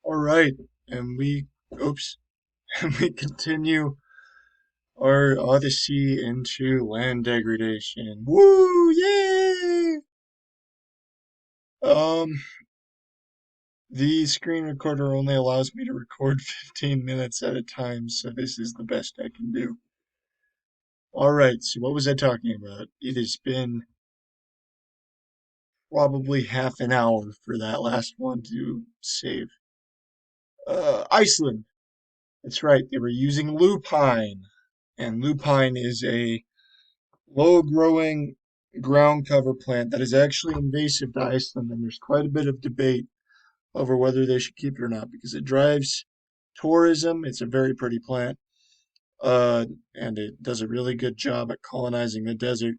All right, and oops, and we continue our odyssey into land degradation. Woo, yay! Um, the screen recorder only allows me to record 15 minutes at a time, so this is the best I can do. All right, so what was I talking about? It has been probably half an hour for that last one to save. Iceland. That's right, they were using lupine, and lupine is a low-growing ground cover plant that is actually invasive to Iceland, and there's quite a bit of debate over whether they should keep it or not because it drives tourism. It's a very pretty plant, and it does a really good job at colonizing the desert,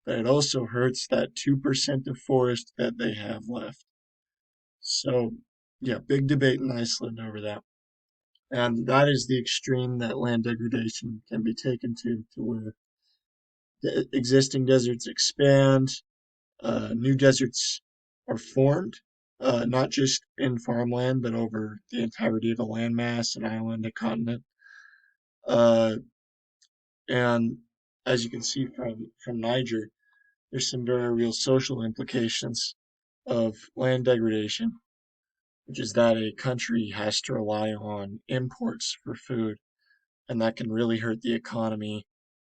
but it also hurts that 2% of forest that they have left. So, yeah, big debate in Iceland over that. And that is the extreme that land degradation can be taken to where the existing deserts expand, new deserts are formed, not just in farmland, but over the entirety of a landmass, an island, a continent. Uh, and as you can see from Niger, there's some very real social implications of land degradation, which is that a country has to rely on imports for food, and that can really hurt the economy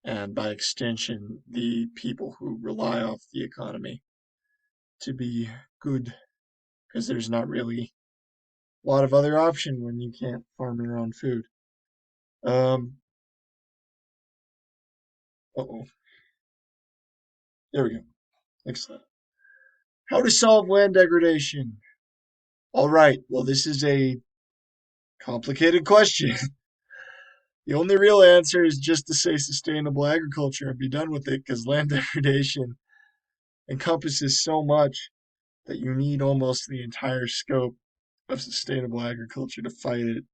and by extension, the people who rely off the economy to be good because there's not really a lot of other option when you can't farm your own food. Um, uh-oh, there we go. Excellent. How to solve land degradation? All right, well, this is a complicated question. The only real answer is just to say sustainable agriculture and be done with it because land degradation encompasses so much that you need almost the entire scope of sustainable agriculture to fight it.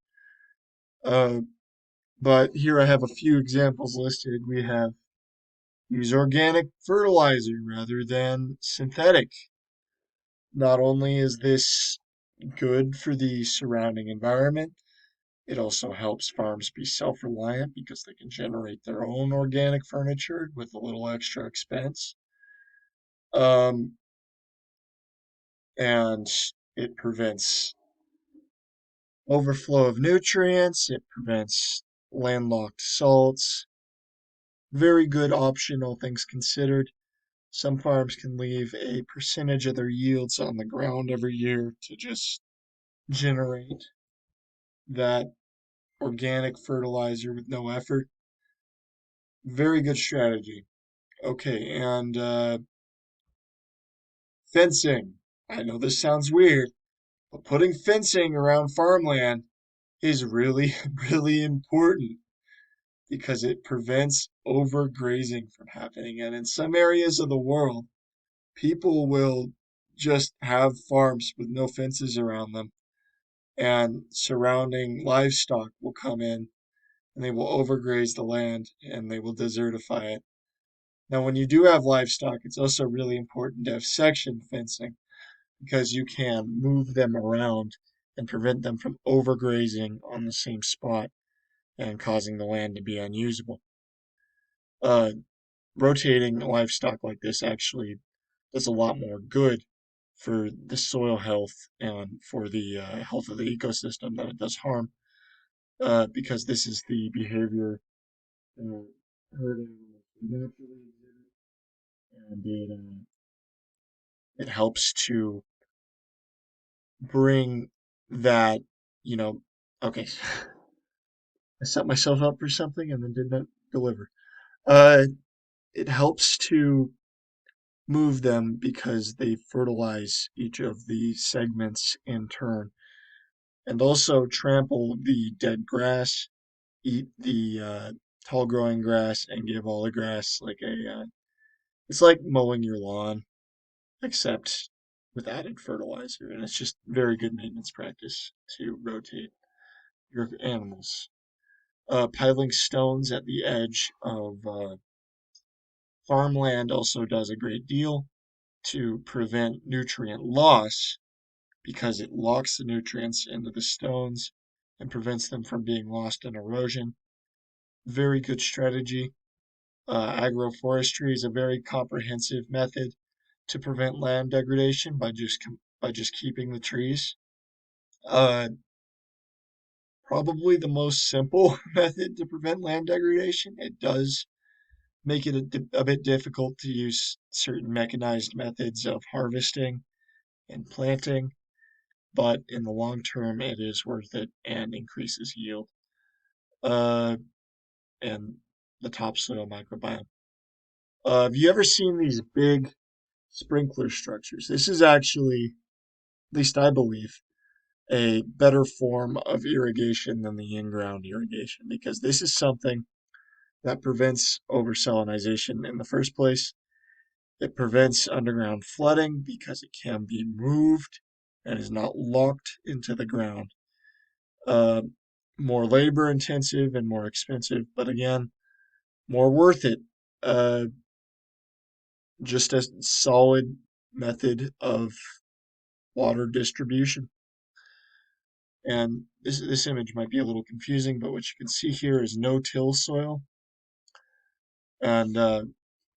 Uh, but here I have a few examples listed. We have use organic fertilizer rather than synthetic. Not only is this good for the surrounding environment, it also helps farms be self-reliant because they can generate their own organic furniture with a little extra expense. Um, and it prevents overflow of nutrients, it prevents landlocked salts. Very good option, all things considered. Some farms can leave a percentage of their yields on the ground every year to just generate that organic fertilizer with no effort. Very good strategy. Okay, and fencing. I know this sounds weird, but putting fencing around farmland is really, really important because it prevents overgrazing from happening. And in some areas of the world, people will just have farms with no fences around them, and surrounding livestock will come in and they will overgraze the land and they will desertify it. Now, when you do have livestock, it's also really important to have section fencing because you can move them around and prevent them from overgrazing on the same spot and causing the land to be unusable. Uh, Rotating livestock like this actually does a lot more good for the soil health and for the health of the ecosystem than it does harm, because this is the behavior uh, herd animals naturally exhibit, and it helps to bring that, you know, okay, I set myself up for something and then did not deliver. Uh, it helps to move them because they fertilize each of the segments in turn, and also trample the dead grass, eat the tall growing grass, and give all the grass like it's like mowing your lawn, except with added fertilizer, and it's just very good maintenance practice to rotate your animals. Piling stones at the edge of farmland also does a great deal to prevent nutrient loss because it locks the nutrients into the stones and prevents them from being lost in erosion. Very good strategy. Agroforestry is a very comprehensive method to prevent land degradation by just keeping the trees. Uh, Probably the most simple method to prevent land degradation. It does make it a bit difficult to use certain mechanized methods of harvesting and planting, but in the long term, it is worth it and increases yield. Uh, and the topsoil microbiome. Have you ever seen these big sprinkler structures? This is actually, at least I believe, a better form of irrigation than the in-ground irrigation because this is something that prevents over-salinization in the first place. It prevents underground flooding because it can be moved and is not locked into the ground. Uh, More labor intensive and more expensive, but again, more worth it. Uh, just a solid method of water distribution. And this image might be a little confusing, but what you can see here is no-till soil. And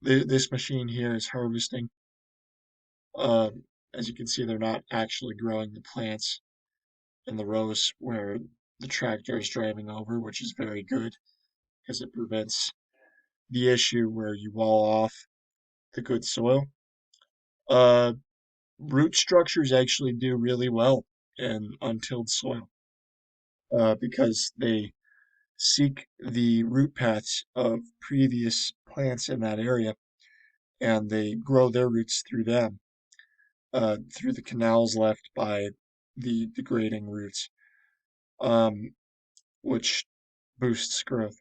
this machine here is harvesting. As you can see, they're not actually growing the plants in the rows where the tractor is driving over, which is very good because it prevents the issue where you wall off the good soil. Uh, Root structures actually do really well in untilled soil because they seek the root paths of previous plants in that area and they grow their roots through them, through the canals left by the degrading roots, um, which boosts growth.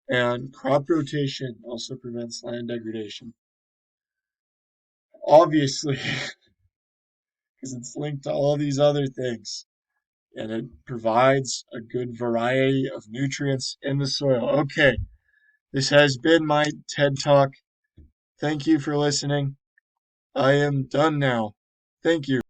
And crop rotation also prevents land degradation. Obviously, because it's linked to all these other things. And it provides a good variety of nutrients in the soil. Okay, this has been my TED Talk. Thank you for listening. I am done now. Thank you.